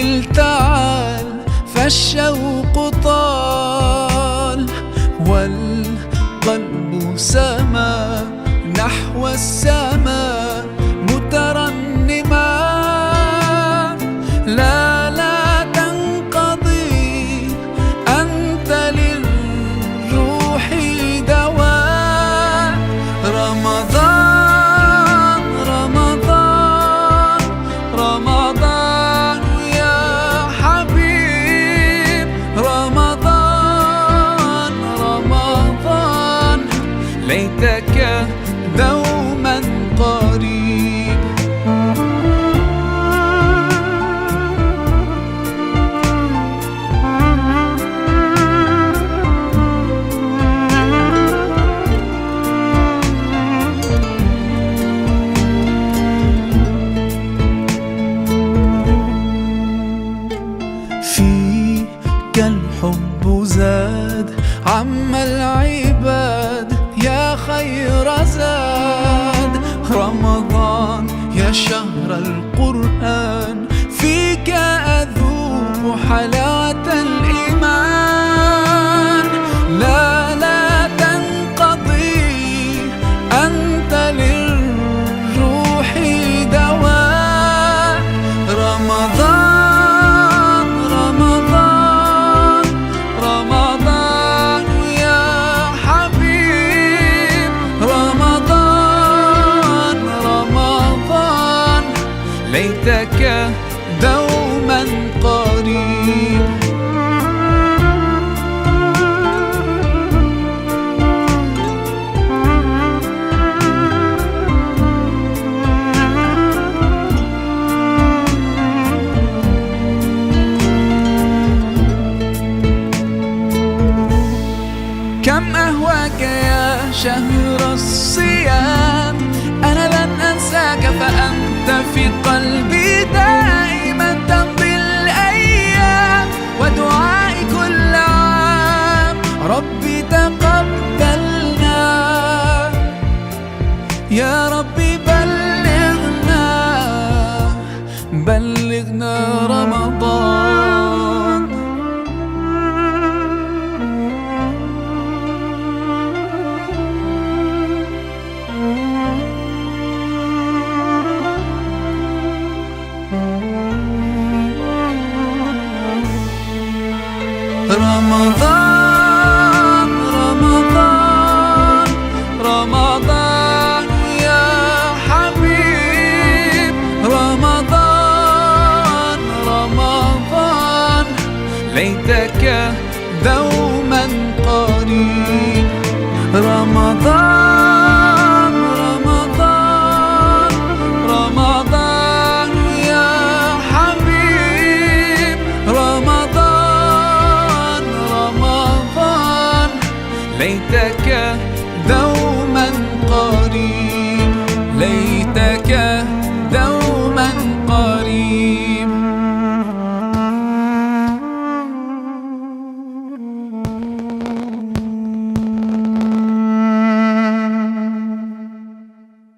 أقبل تعال فالشوق طال، والقلب سما نحو السماء مترنما. لا تنقضي أنت للروح دواء. رمضان رمضان رمضان يا حبيب، رمضان رمضان ليتك دوما قريب. فيك الحب زاد عم العباد يا خير زاد. رمضان يا شهر القرآن فيك أذوق حلاوة الإيمان. لا تنقضي أنت للروح دواء. رمضان رمضان رمضان يا حبيب، رمضان رمضان ليتك دوما قريب. كم أهواك يا شهر الصيام، أنا لن أنساك فأنت في قلبي دائما. تمضي الأيام ودعائي كل عام، ربي تقبلنا يا ربي، بلغنا رمضان. رمضان رمضان رمضان يا حبيب، رمضان رمضان ليتك دوما قريب. رمضان رمضان رمضان يا حبيب، رمضان رمضان ليتك دوما